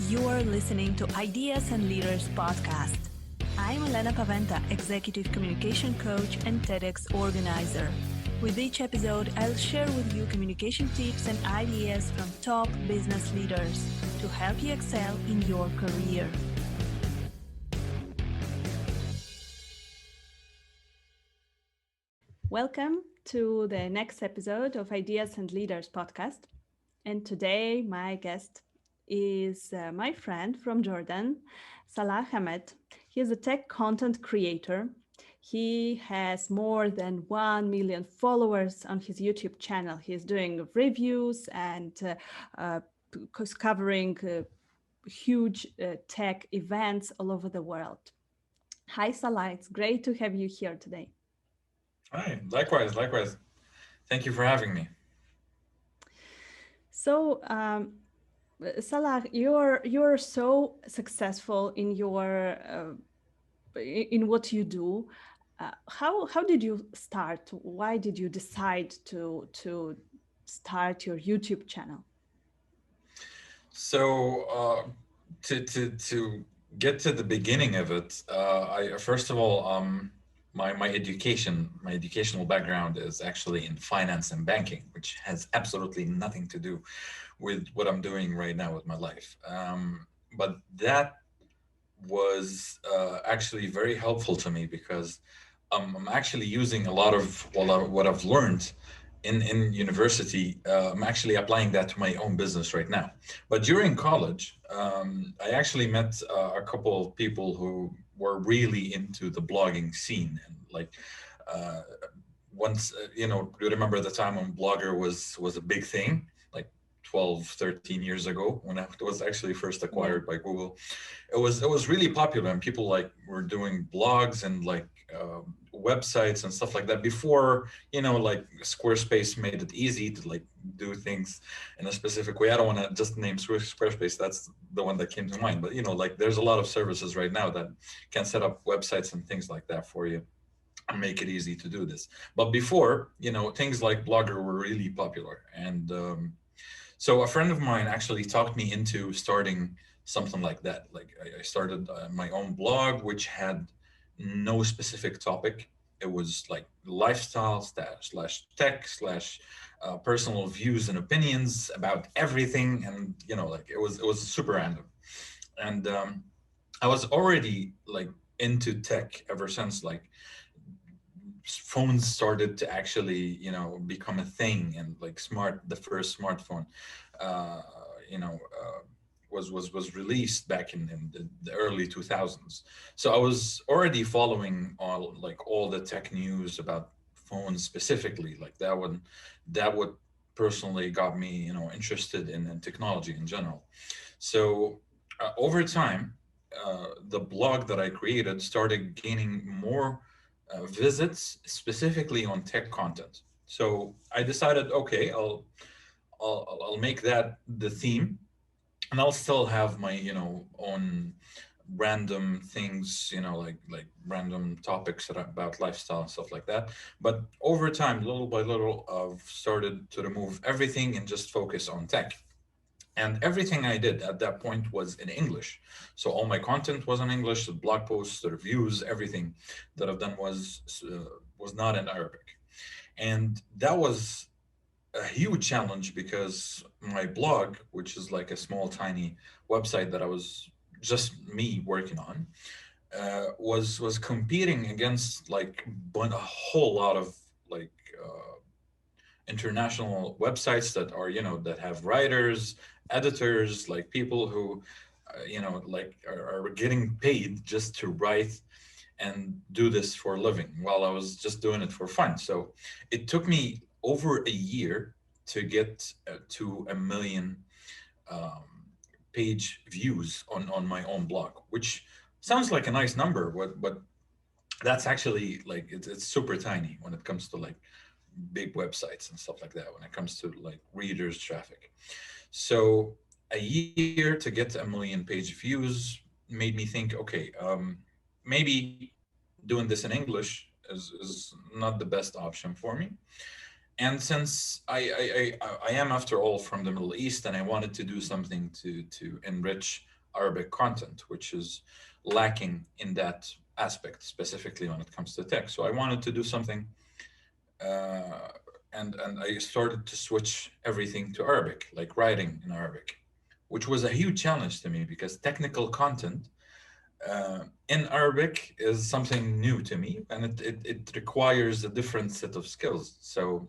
You're listening to Ideas and Leaders podcast. I'm Elena Paweta, Executive Communication Coach and TEDx organizer. With each episode, I'll share with you communication tips and ideas from top business leaders to help you excel in your career. Welcome to the next episode of Ideas and Leaders podcast. And today, my guest is my friend from Jordan, Salah Hamed. He is a tech content creator. He has more than 1 million followers on his YouTube channel. He is doing reviews and covering huge tech events all over the world. Hi, Salah. It's great to have you here today. Hi, likewise. Thank you for having me. So, Salah, you're so successful in your in what you do. How did you start? Why did you decide to start your YouTube channel? So to get to the beginning of it, I first of all, my educational background is actually in finance and banking, which has absolutely nothing to do with what I'm doing right now with my life. But that was actually very helpful to me because I'm actually using a lot of what I've learned in university. I'm actually applying that to my own business right now. But during college, I actually met a couple of people who were really into the blogging scene and like uh, once you remember the time when Blogger was a big thing, like 12, 13 years ago when it was actually first Yeah. acquired by Google. It was really popular and people like were doing blogs and like websites and stuff like that before like Squarespace made it easy to like do things in a specific way. I don't want to just name Squarespace, that's the one that came to mind, but like there's a lot of services right now that can set up websites and things like that for you and make it easy to do this. But before, things like Blogger were really popular. And so a friend of mine actually talked me into starting something like that. Like I started my own blog, which had no specific topic. It was like lifestyle slash tech slash personal views and opinions about everything, and like it was super random. And I was already like into tech ever since like phones started to actually become a thing, and like the first smartphone uh you know uh, was released back in the early 2000s. So I was already following all the tech news about phones specifically. Like that would personally got me interested in technology in general. So over time, the blog that I created started gaining more visits specifically on tech content. So I decided, okay, I'll make that the theme, and I'll still have my own random things, like random topics about lifestyle and stuff like that. But over time, little by little, I've started to remove everything and just focus on tech. And everything I did at that point was in English. So all my content was in English, the blog posts, the reviews, everything that I've done was not in Arabic. And that was a huge challenge because my blog, which is like a small, tiny website that I was just me working on, was competing against like a whole lot of like international websites that are that have writers, editors, like people who like are getting paid just to write and do this for a living, while I was just doing it for fun. So it took me over a year to get to 1 million um, page views on my own blog, which sounds like a nice number, but that's actually like it's super tiny when it comes to like big websites and stuff like that, when it comes to like readers traffic. So a year to get 1 million page views made me think, okay, maybe doing this in English is not the best option for me. And since I am after all from the Middle East, and I wanted to do something to enrich Arabic content, which is lacking in that aspect, specifically when it comes to text. So I wanted to do something, uh, and I started to switch everything to Arabic, like writing in Arabic, which was a huge challenge to me because technical content in Arabic is something new to me, and it requires a different set of skills. So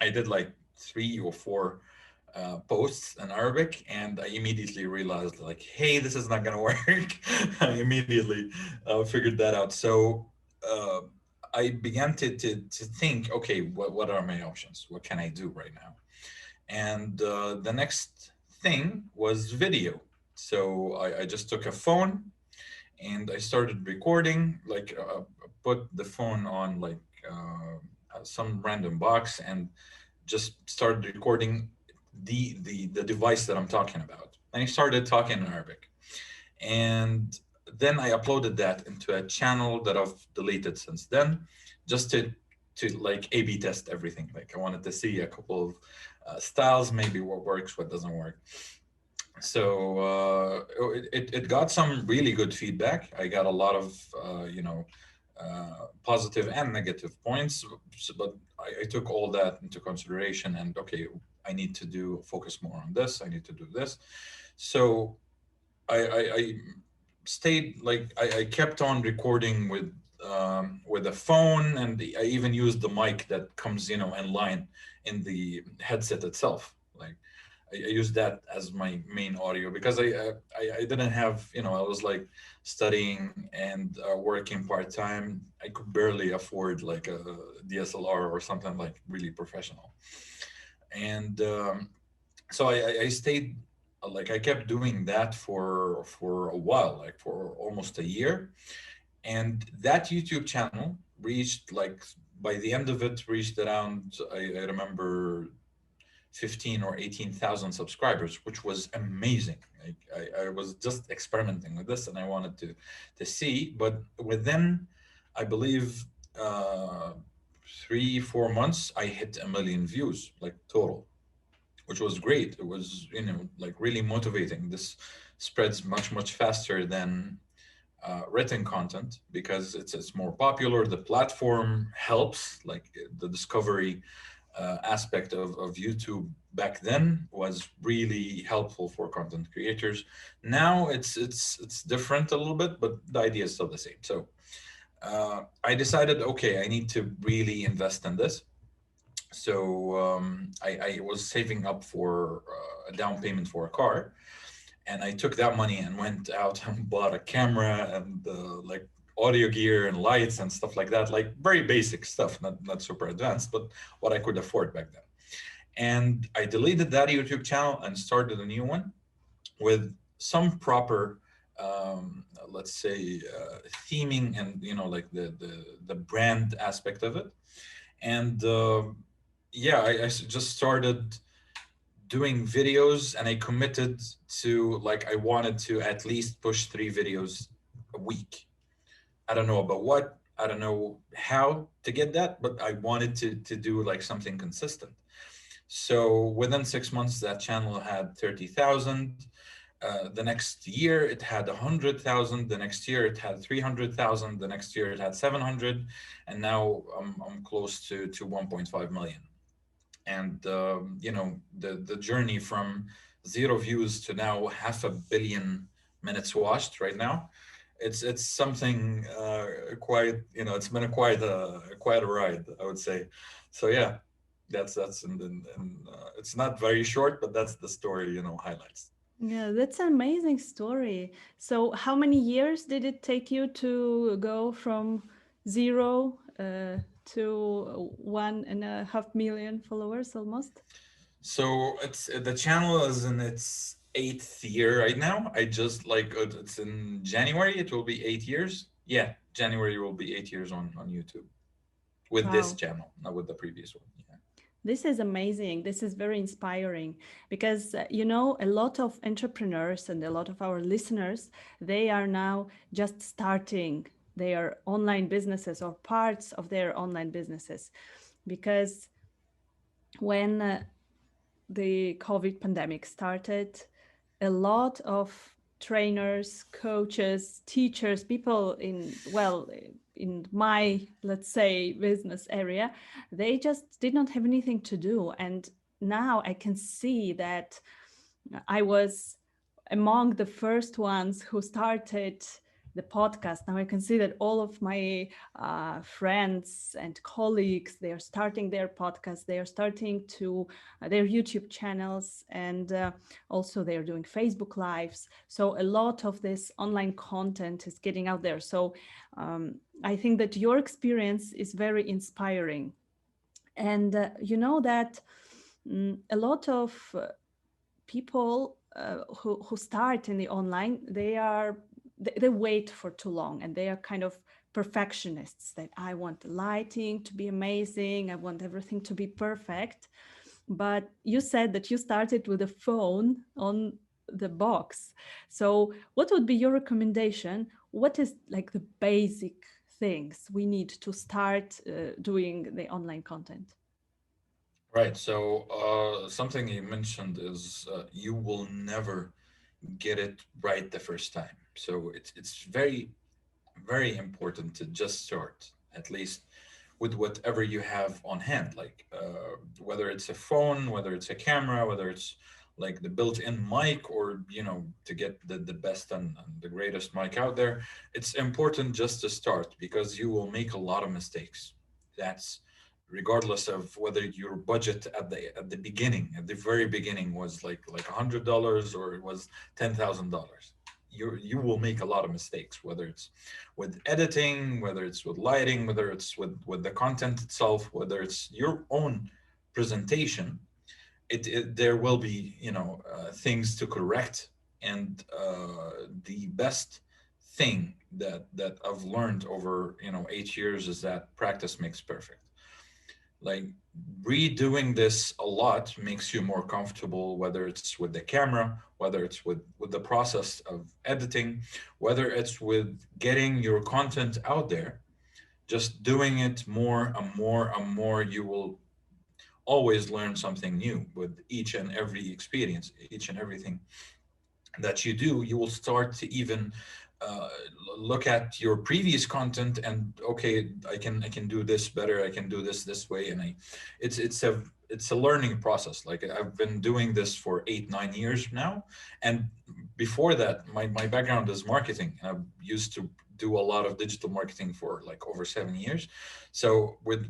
I did like 3 or 4 posts in Arabic, and I immediately realized like, hey, this is not gonna work. I immediately figured that out. So uh, I began to think, okay, what are my options? What can I do right now? And the next thing was video. So I just took a phone and I started recording. Like put the phone on like some random box and just started recording the device that I'm talking about. And I started talking in Arabic, and then I uploaded that into a channel that I've deleted since then, just to like A/B test everything. Like I wanted to see a couple of styles, maybe what works, what doesn't work. So it got some really good feedback. I got a lot of positive and negative points, but I took all that into consideration. And okay, I need to do focus more on this. I need to do this. So I stayed like I kept on recording with a phone, and I even used the mic that comes in line in the headset itself. Like I used that as my main audio because I didn't have I was like studying and working part time. I could barely afford like a DSLR or something like really professional, and so I stayed like I kept doing that for a while, like for almost a year, and that YouTube channel reached like by the end of it reached around I remember 15 or 18,000 subscribers, which was amazing. I was just experimenting with this and I wanted to see, but within, I believe, 3 4 months, I hit 1 million views, like total, which was great. It was, like really motivating. This spreads much faster than written content because it's more popular. The platform helps, like the discovery aspect of YouTube back then was really helpful for content creators. Now it's different a little bit, but the idea is still the same. So I decided, okay, I need to really invest in this. So I was saving up for a down payment for a car, and I took that money and went out and bought a camera and like audio gear and lights and stuff like that, like very basic stuff, not super advanced, but what I could afford back then. And I deleted that YouTube channel and started a new one with some proper, let's say, theming and like the brand aspect of it. And yeah, just started doing videos, and I committed to like I wanted to at least push 3 videos a week. I don't know about what, I don't know how to get that, but I wanted to do like something consistent. So within 6 months, that channel had 30,000. The next year it had 100,000. The next year it had 300,000. The next year it had 700, and now I'm close to 1.5 million. And the journey from 0 views to now 500 million minutes watched right now, it's something quite, it's been quite a ride, I would say. So yeah, that's and it's not very short, but that's the story, highlights. Yeah, that's an amazing story. So, how many years did it take you to go from zero to 1.5 million followers almost? So it's the channel is in its 8th year right now. I just like it's in January. It will be 8 years. Yeah, January will be 8 years on YouTube with this Wow. channel, not with the previous one. Yeah. This is amazing. This is very inspiring because, a lot of entrepreneurs and a lot of our listeners, they are now just starting their online businesses or parts of their online businesses. Because when the COVID pandemic started, a lot of trainers, coaches, teachers, people in, well, in my, let's say, business area, they just did not have anything to do. And now I can see that I was among the first ones who started the podcast. Now I can see that all of my friends and colleagues, they are starting their podcasts, they are starting to their YouTube channels, and also they are doing Facebook lives. So a lot of this online content is getting out there. So I think that your experience is very inspiring. And you know that a lot of people who start in the online, they wait for too long, and they are kind of perfectionists, that I want the lighting to be amazing, I want everything to be perfect. But you said that you started with a phone on the box. So what would be your recommendation? What is like the basic things we need to start doing the online content? Right. So something you mentioned is you will never get it right the first time. So it's very very important to just start at least with whatever you have on hand, like whether it's a phone, whether it's a camera, whether it's like the built-in mic, or to get the best and the greatest mic out there. It's important just to start, because you will make a lot of mistakes. That's regardless of whether your budget at the beginning, at the very beginning, was like $100 or it was $10,000. You will make a lot of mistakes, whether it's with editing, whether it's with lighting, whether it's with the content itself, whether it's your own presentation. There will be things to correct. And the best thing that I've learned over 8 years is that practice makes perfect. Like, redoing this a lot makes you more comfortable, whether it's with the camera, whether it's with the process of editing, whether it's with getting your content out there. Just doing it more and more and more, you will always learn something new with each and every experience, each and everything that you do. You will start to even uh, look at your previous content and, okay, I can do this better, I can do this way. And it's a learning process. Like, I've been doing this for 8-9 years now. And before that, my background is marketing. I used to do a lot of digital marketing for like over 7 years. So with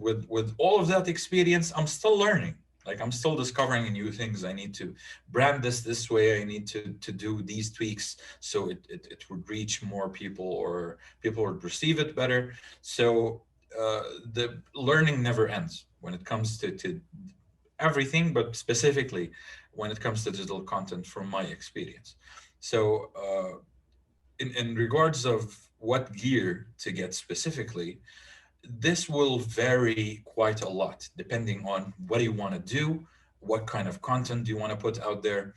all of that experience, I'm still learning. Like, I'm still discovering new things. I need to brand this way. I need to do these tweaks so it would reach more people, or people would perceive it better. So the learning never ends when it comes to everything, but specifically when it comes to digital content, from my experience. So in regards of what gear to get specifically, this will vary quite a lot depending on what you want to do, what kind of content do you want to put out there.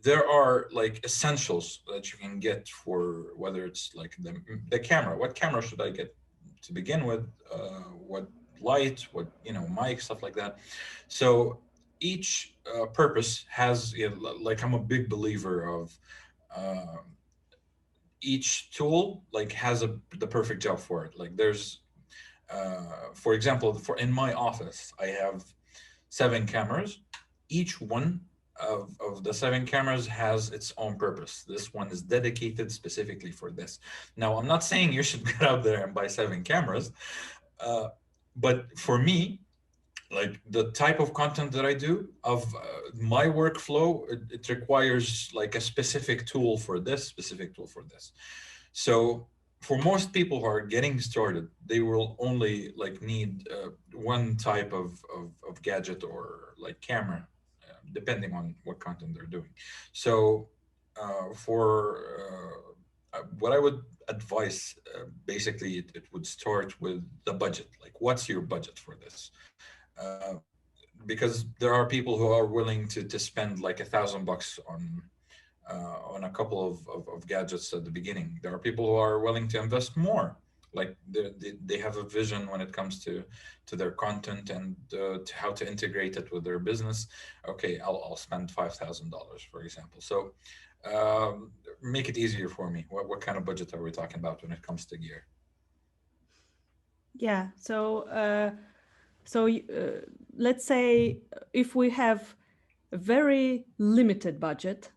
There are like essentials that you can get for, whether it's like the camera. What camera should I get to begin with? What light? What mic, stuff like that. So each purpose has, like, I'm a big believer of uh, each tool like has the perfect job for it. Like, there's for example, in my office, I have 7 cameras. Each one of the 7 cameras has its own purpose. This one is dedicated specifically for this. Now, I'm not saying you should get out there and buy 7 cameras, uh, but for me, like, the type of content that I do, of my workflow, it requires like a specific tool for this, specific tool for this. So for most people who are getting started, they will only like need one type of gadget or like camera, depending on what content they're doing. So for what I would advise, basically, it would start with the budget. Like, what's your budget for this? Uh, because there are people who are willing to spend like $1,000 on a couple of gadgets at the beginning. There are people who are willing to invest more. Like, they have a vision when it comes to their content and to how to integrate it with their business. Okay, I'll spend $5,000, for example. So Make it easier for me. What kind of budget are we talking about when it comes to gear? Yeah. So let's say if we have a very limited budget,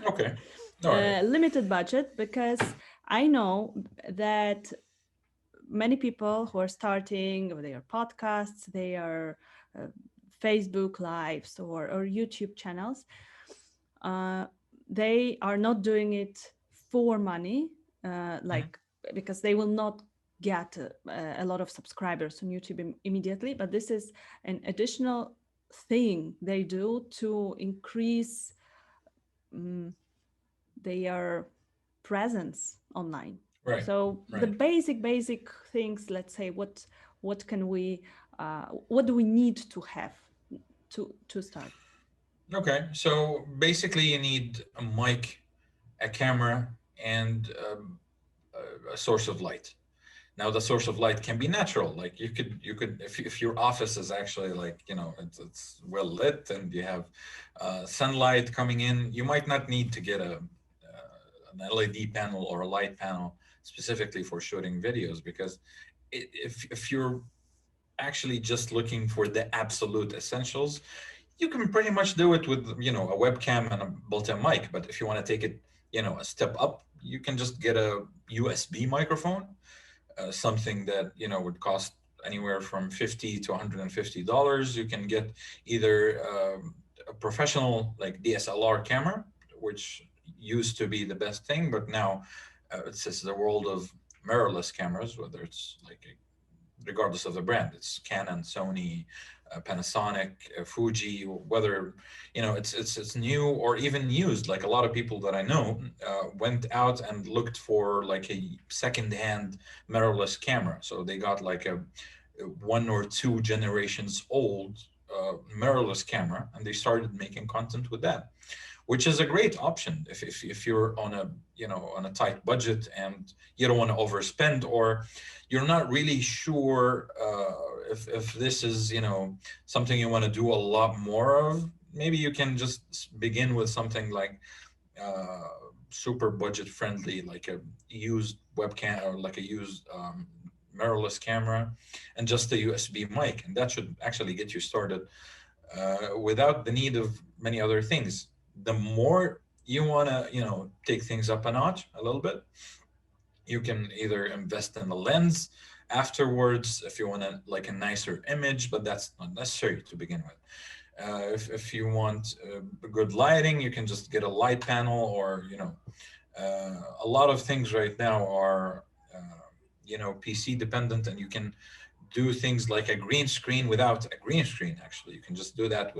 Okay. All right. limited budget, because I know that many people who are starting their podcasts, their uh, Facebook lives or YouTube channels, uh, they are not doing it for money, Mhm. like because they will not get a lot of subscribers on YouTube immediately. But this is an additional thing they do to increase um, their presence online. Right. So the Right. basic things, let's say, what can we, what do we need to have to start? Okay. So basically, you need a mic, a camera, and a source of light. Now, the source of light can be natural. Like you could, if your office is actually like, it's well lit and you have sunlight coming in, you might not need to get an LED panel or a light panel specifically for shooting videos, because if you're actually just looking for the absolute essentials, you can pretty much do it with, a webcam and a built-in mic. But if you want to take it, a step up, you can just get a USB microphone, something that would cost anywhere from $50 to $150. You can get either a professional like DSLR camera, which used to be the best thing, but now it's just the world of mirrorless cameras, whether it's like regardless of the brand. It's Canon, Sony, Panasonic, Fuji, whether it's new or even used. Like a lot of people that I know went out and looked for like a second-hand mirrorless camera. So they got like a one or two generations old mirrorless camera, and they started making content with that, which is a great option if you're on a on a tight budget and you don't want to overspend, or you're not really sure if this is something you want to do a lot more of. Maybe you can just begin with something like uh, super budget friendly, like a used webcam or like a used mirrorless camera and just a USB mic, and that should actually get you started without the need of many other things. The more you want to take things up a notch a little bit, you can either invest in a lens afterwards if you want like a nicer image, but that's not necessary to begin with. If you want good lighting, you can just get a light panel, or a lot of things right now are PC dependent, and you can do things like a green screen without a green screen. Actually, you can just do that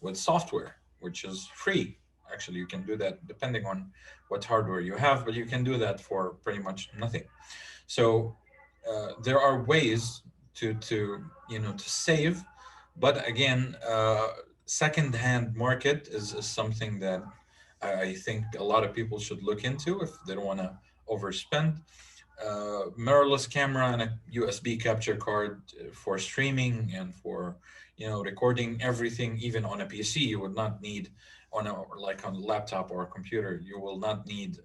with software, which is free. Actually, you can do that depending on what hardware you have, but you can do that for pretty much nothing. So there are ways to save, but again, second-hand market is something that I think a lot of people should look into if they don't want to overspend. Mirrorless camera and a USB capture card for streaming and for recording everything, even on a PC. You would not need on a like on a laptop or a computer. You will not need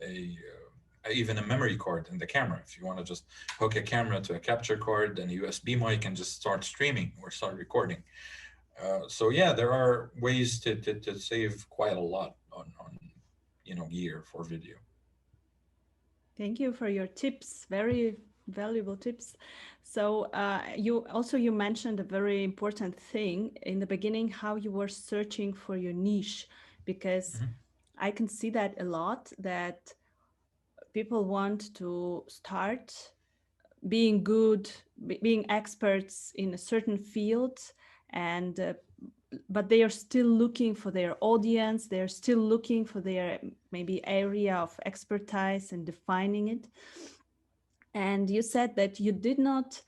even a memory card in the camera. If you want to just hook a camera to a capture card and a USB mic and just start streaming or start recording. So yeah, there are ways to save quite a lot on gear for video. Thank you for your tips. Very valuable tips. So you mentioned a very important thing in the beginning, how you were searching for your niche, because Mhm. I can see that a lot, that people want to start being good, being experts in a certain field, and but they are still looking for their audience. They're still looking for their maybe area of expertise and defining it. And you said that you did not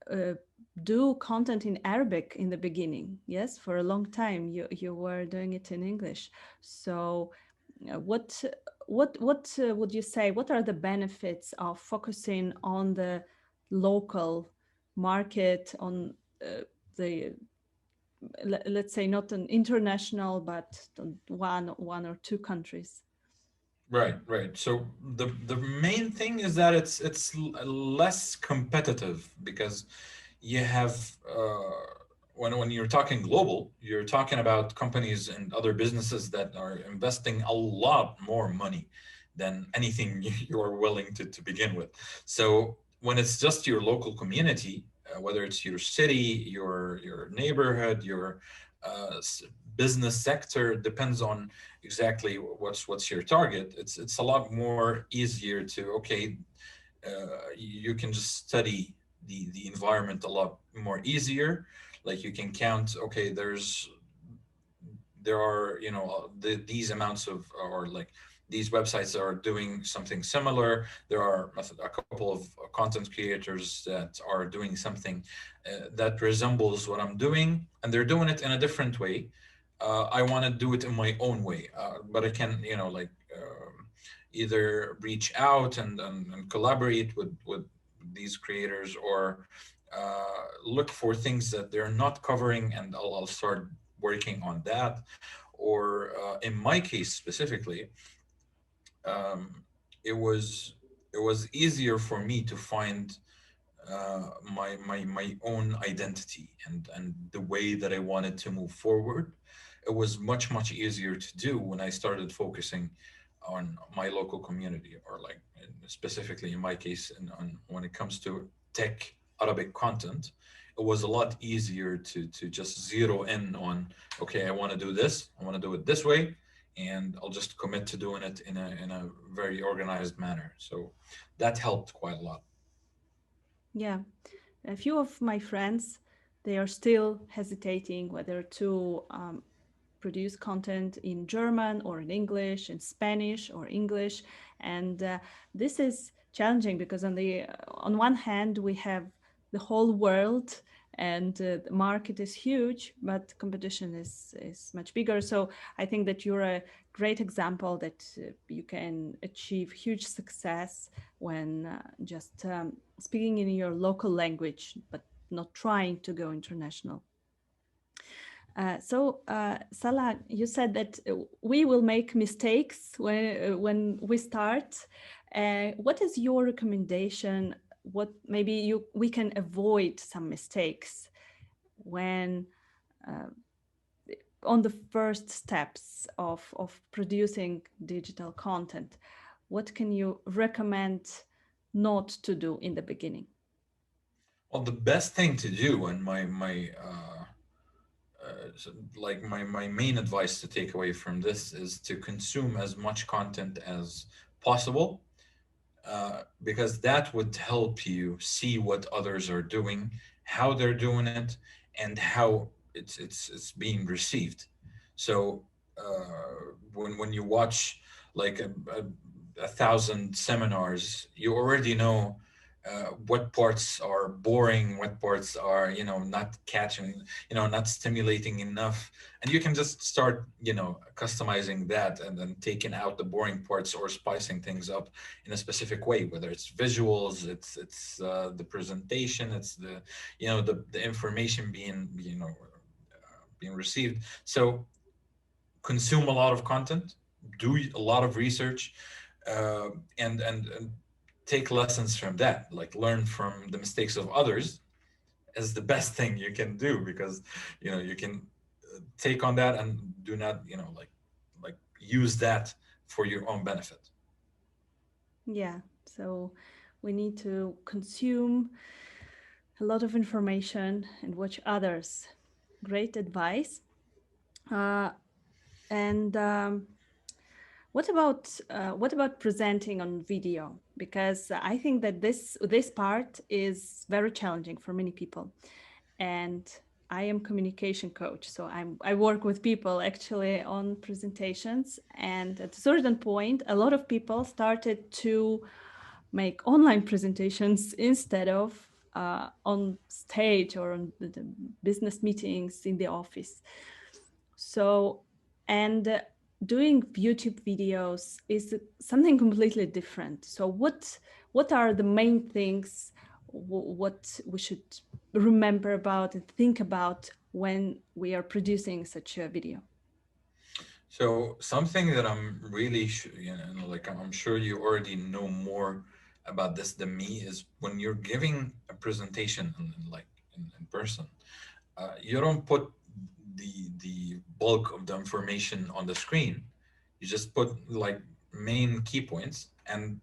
uh, do content in Arabic in the beginning. Yes, for a long time you were doing it in English. So what would you say? What are the benefits of focusing on the local market, on the let's say not an international, but one or two countries. Right, right. So the main thing is that less competitive because you have when you're talking global, you're talking about companies and other businesses that are investing a lot more money than anything you're willing to begin with. So when it's just your local community, whether it's your city, your neighborhood, your uh, s- business sector, depends on exactly what's your target. It's a lot more easier to you can just study the environment a lot more easier. Like you can count, okay, there are these amounts of, or like these websites are doing something similar. There are a couple of content creators that are doing something that resembles what I'm doing, and they're doing it in a different way. I want to do it in my own way, but I can, either reach out and collaborate with these creators, or look for things that they're not covering, and I'll start working on that. Or in my case specifically, um, it was it was easier for me to find my own identity and the way that I wanted to move forward. It was much easier to do when I started focusing on my local community, or like specifically in my case, on when it comes to tech Arabic content. It was a lot easier to just zero in on, okay, I want to do this, I want to do it this way, and I'll just commit to doing it in a very organized manner. So that helped quite a lot. Yeah, a few of my friends, they are still hesitating whether to produce content in German or in English, in Spanish or English, and this is challenging because on one hand we have the whole world, and the market is huge, but competition is much bigger. So I think that you're a great example that you can achieve huge success when just speaking in your local language, but not trying to go international. Salah, you said that we will make mistakes when we start. What is your recommendation? What maybe we can avoid some mistakes when uh, on the first steps of producing digital content? What can you recommend not to do in the beginning? Well, the best thing to do, and my main advice to take away from this, is to consume as much content as possible, because that would help you see what others are doing, how they're doing it, and how it's being received. So when you watch like a thousand seminars, you already know what parts are boring, what parts are, not catching, not stimulating enough. And you can just start, customizing that, and then taking out the boring parts, or spicing things up in a specific way, whether it's visuals, it's the presentation, it's the information being received. So consume a lot of content, do a lot of research, uh, and take lessons from that. Like, learn from the mistakes of others is the best thing you can do, because you can take on that, and do not, like use that for your own benefit. Yeah, so we need to consume a lot of information and watch others. Great advice. Uh, and what about presenting on video? Because I think that this part is very challenging for many people. And I am communication coach, so I work with people actually on presentations. And at a certain point, a lot of people started to make online presentations instead of on stage or on the business meetings in the office. So, and doing YouTube videos is something completely different. So, what are the main things what we should remember about and think about when we are producing such a video? So something that I'm really, like I'm sure you already know more about this than me is when you're giving a presentation like in person, you don't put the bulk of the information on the screen. You just put like main key points, and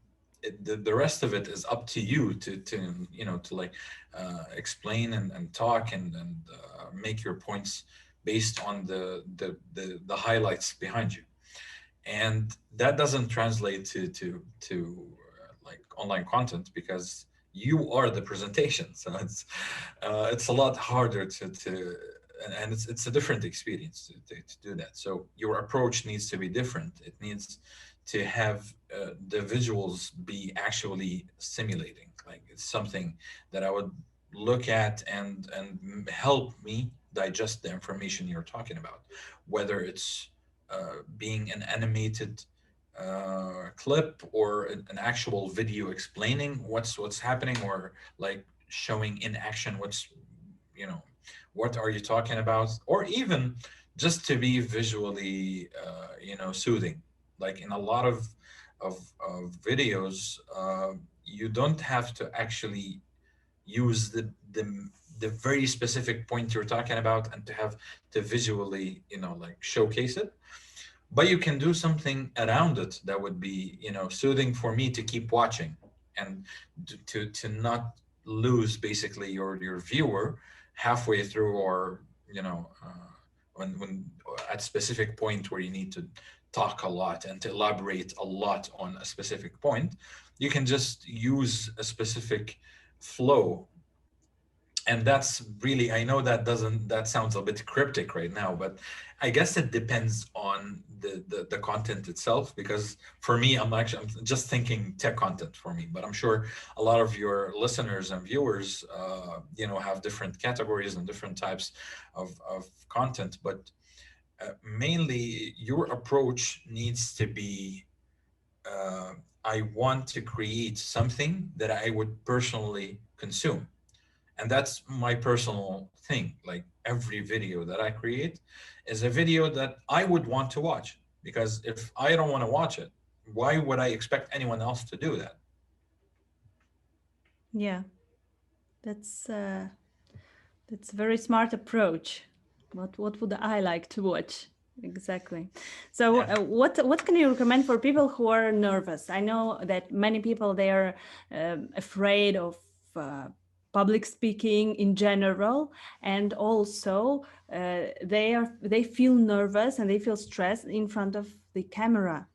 the rest of it is up to you to to like explain and talk and make your points based on the highlights behind you. And that doesn't translate to like online content, because you are the presentation. So it's a lot harder to and it's a different experience to do that. So your approach needs to be different. It needs to have the visuals be actually stimulating. Like it's something that I would look at and help me digest the information you're talking about, whether it's being an animated clip or an actual video explaining what's happening, or like showing in action what's you know what are you talking about, or even just to be visually soothing. Like in a lot of videos, you don't have to actually use the very specific point you're talking about and to have to visually like showcase it, but you can do something around it that would be soothing for me to keep watching, and to not lose basically your viewer halfway through, or when at specific point where you need to talk a lot and to elaborate a lot on a specific point. You can just use a specific flow. And that's really, I know that sounds a bit cryptic right now, but I guess it depends on the content itself, because for me, I'm just thinking tech content for me, but I'm sure a lot of your listeners and viewers have different categories and different types of content. But mainly your approach needs to be, I want to create something that I would personally consume. And that's my personal thing. Like every video that I create is a video that I would want to watch, because if I don't want to watch it, why would I expect anyone else to do that? Yeah, that's that's a very smart approach. What would I like to watch? Exactly. So, Yeah. what can you recommend for people who are nervous? I know that many people, they are afraid of public speaking in general, and also they feel nervous and they feel stressed in front of the camera.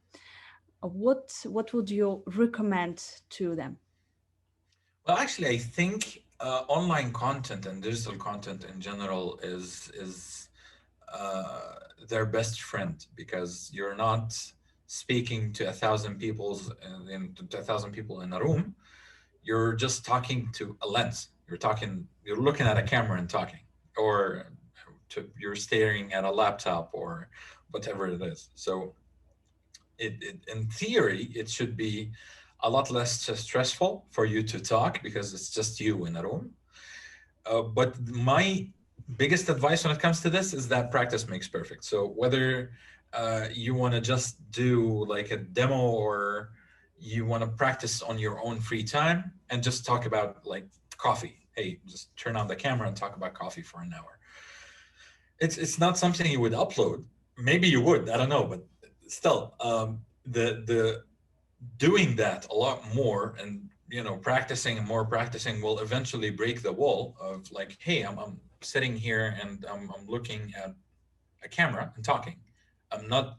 What would you recommend to them? Well, actually, I think online content and digital content in general is their best friend, because you're not speaking to 1,000 people's to 1,000 people in a room. You're just talking to a lens. You're looking at a camera and talking, or you're staring at a laptop or whatever it is. So in theory, it should be a lot less stressful for you to talk, because it's just you in a room. But my biggest advice when it comes to this is that practice makes perfect. So whether you want to just do like a demo, or you want to practice on your own free time and just talk about like coffee. Hey, just turn on the camera and talk about coffee for an hour. It's not something you would upload. Maybe you would, I don't know, but still, the doing that a lot more, and practicing and more practicing will eventually break the wall of like, hey, I'm sitting here and I'm looking at a camera and talking. I'm not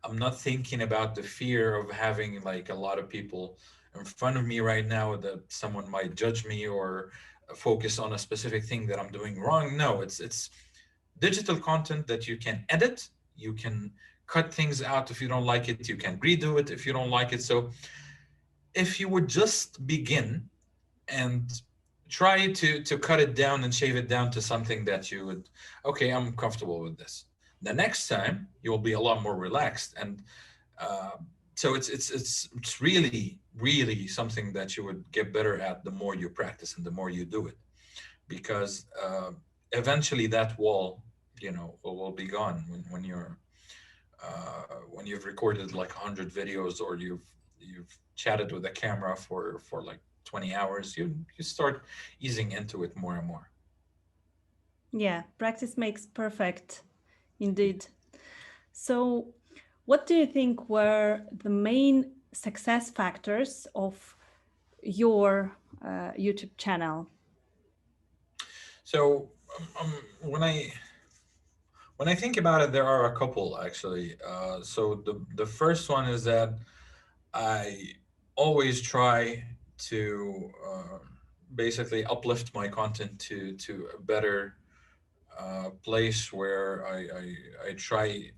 I'm not thinking about the fear of having like a lot of people in front of me right now, that someone might judge me or focus on a specific thing that I'm doing wrong. No, it's digital content that you can edit. You can cut things out if you don't like it. You can redo it if you don't like it. So if you would just begin and try to cut it down and shave it down to something that you would, okay, I'm comfortable with this. The next time you'll be a lot more relaxed, and uh, so it's really something that you would get better at the more you practice and the more you do it, because eventually that wall, will be gone when you've recorded like 100 videos, or you've chatted with a camera for like 20 hours. You start easing into it more and more. Yeah, practice makes perfect, indeed. So, what do you think were the main success factors of your YouTube channel? So when I think about it, there are a couple actually. So the first one is that I always try to basically uplift my content to a better place where I try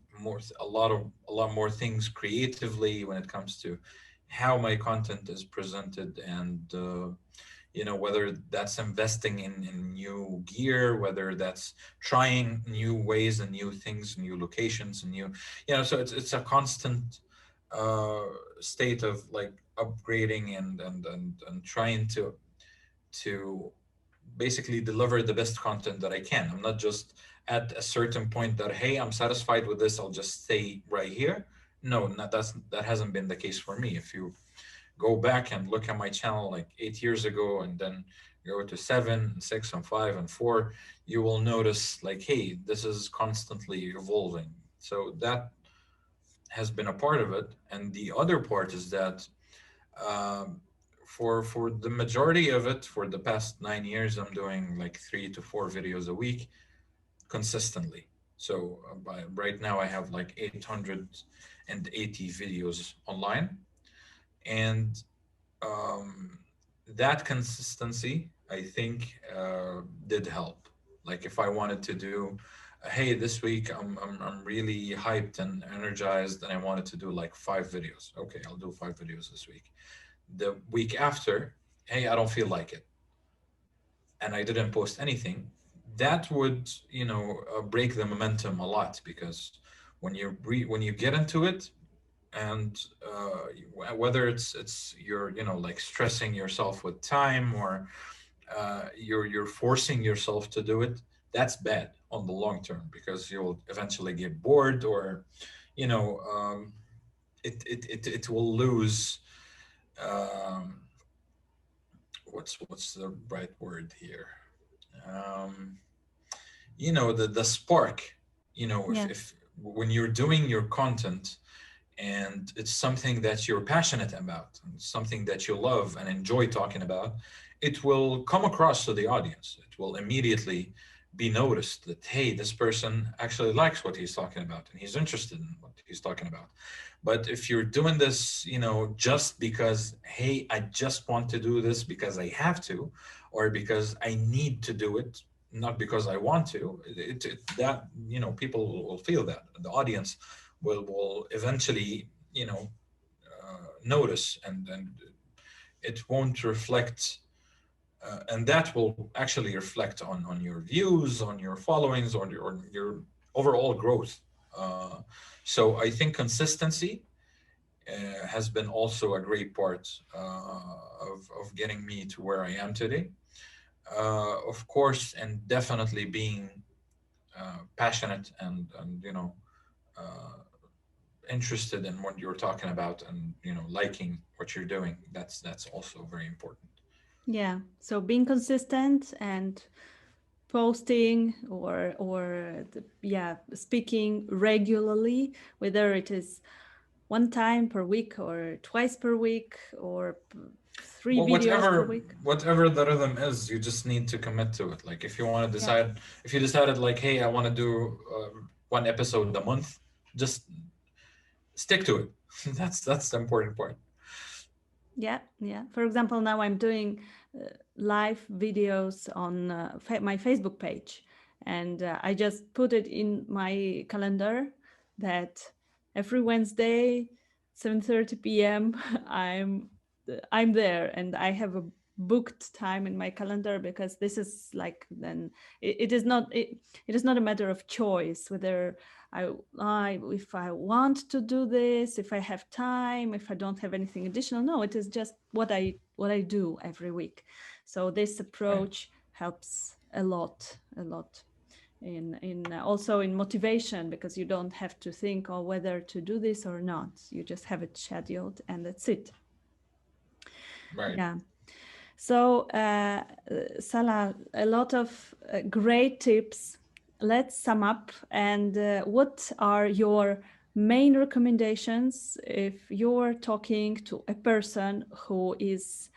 a lot more things creatively when it comes to how my content is presented, and whether that's investing in new gear, whether that's trying new ways and new things, new locations, and so it's a constant uh, state of like upgrading and trying to basically deliver the best content that I can. I'm not just at a certain point that, hey, I'm satisfied with this, I'll just stay right here. No, that hasn't been the case for me. If you go back and look at my channel like 8 years ago, and then go to 7, 6, and 5 and 4, you will notice like, hey, this is constantly evolving. So that has been a part of it. And the other part is that um, for the majority of it, for the past 9 years, I'm doing like 3 to 4 videos a week consistently. So right now I have like 880 videos online, and um, that consistency, I think, did help. Like if I wanted to do, hey, this week I'm really hyped and energized, and I wanted to do like 5 videos. Okay, I'll do 5 videos this week. The week after, hey, I don't feel like it, and I didn't post anything. That would, break the momentum a lot, because when you get into it, and whether it's you're like stressing yourself with time, or you're forcing yourself to do it, that's bad on the long term, because you'll eventually get bored, or you know it will lose, um, what's the right word here, um, the spark, Yeah. if when you're doing your content, and it's something that you're passionate about, and something that you love and enjoy talking about, it will come across to the audience. It will immediately be noticed that, hey, this person actually likes what he's talking about, and he's interested in what he's talking about. But if you're doing this, just because, hey, I just want to do this because I have to, or because I need to do it, not because I want to, that, people will feel that. The audience will eventually, notice, and it won't reflect, and that will actually reflect on your views, on your followings, on your overall growth. So I think consistency has been also a great part of getting me to where I am today. Of course, and definitely being passionate, and uh, interested in what you're talking about, and liking what you're doing. That's also very important. Yeah. So being consistent and posting yeah, speaking regularly, whether it is one time per week or twice per week or three Well, videos per whatever week. whatever the rhythm is, you just need to commit to it. Like if you want to Yeah. decide, if you decided like, hey, I want to do one episode a month, just stick to it. That's the important part. Yeah, yeah. For example, now I'm doing live videos on my Facebook page, and I just put it in my calendar that every Wednesday, 7:30 p.m. I'm there, and I have a booked time in my calendar, because this is like, then it is not a matter of choice whether I if I want to do this, if I have time, if I don't have anything additional. No, it is just what I do every week. So this Right. approach helps a lot, a lot. also in motivation, because you don't have to think or whether to do this or not. You just have it scheduled and that's it. Right. Yeah. So Salah, a lot of great tips. Let's sum up. And what are your main recommendations if you're talking to a person who is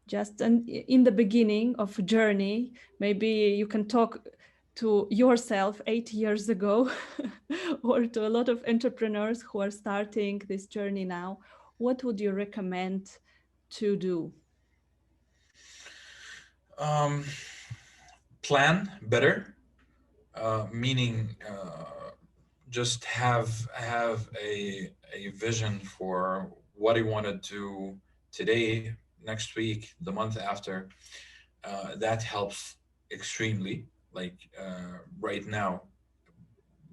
just in the beginning of a journey? Maybe you can talk to yourself 8 years ago or to a lot of entrepreneurs who are starting this journey now. What would you recommend to do? Plan better, meaning just have a vision for what you want to do today, next week, the month after. That helps extremely. Like right now,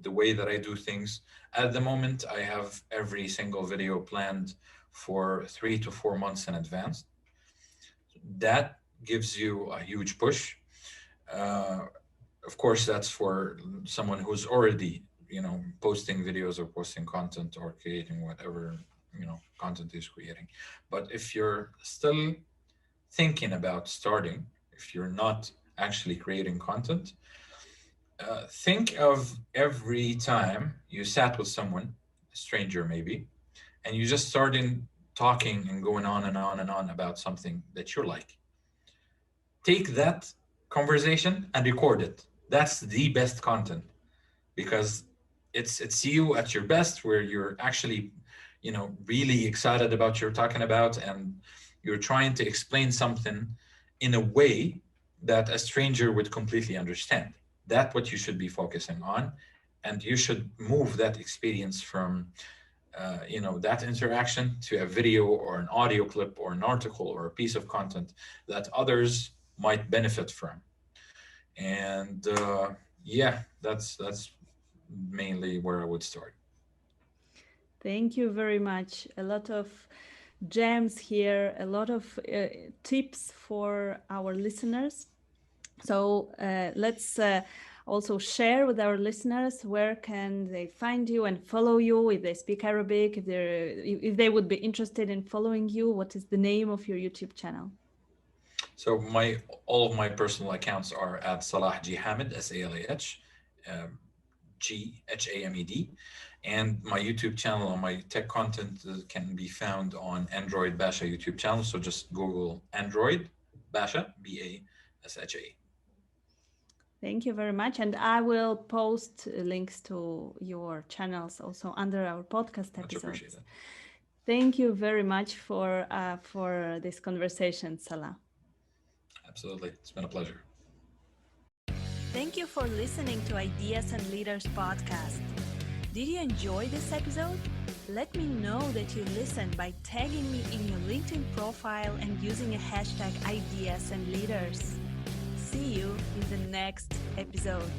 the way that I do things at the moment, I have every single video planned for 3 to 4 months in advance. That gives you a huge push. Uh, of course, that's for someone who's already, posting videos or posting content or creating whatever, content he's creating. But if you're still thinking about starting, if you're not actually creating content, think of every time you sat with someone, a stranger maybe, and you just started talking and going on and on and on about something that you like. Take that conversation and record it. That's the best content, because it's you at your best, where you're actually, really excited about what you're talking about, and you're trying to explain something in a way that a stranger would completely understand. That's what you should be focusing on, and you should move that experience from that interaction to a video or an audio clip or an article or a piece of content that others might benefit from. And yeah, that's mainly where I would start. Thank you very much. A lot of gems here, a lot of tips for our listeners. So let's also share with our listeners, where can they find you and follow you if they speak Arabic, if they would be interested in following you. What is the name of your YouTube channel? So all of my personal accounts are at Salah Hamed, SALAH, GHAMED, and my YouTube channel and my tech content can be found on Android Basha YouTube channel. So just Google Android Basha, BASHA. Thank you very much. And I will post links to your channels also under our podcast Much episodes. appreciated. Thank you very much for this conversation, Salah. Absolutely. It's been a pleasure. Thank you for listening to Ideas and Leaders podcast. Did you enjoy this episode? Let me know that you listened by tagging me in your LinkedIn profile and using a hashtag Ideas and Leaders. See you in the next episode.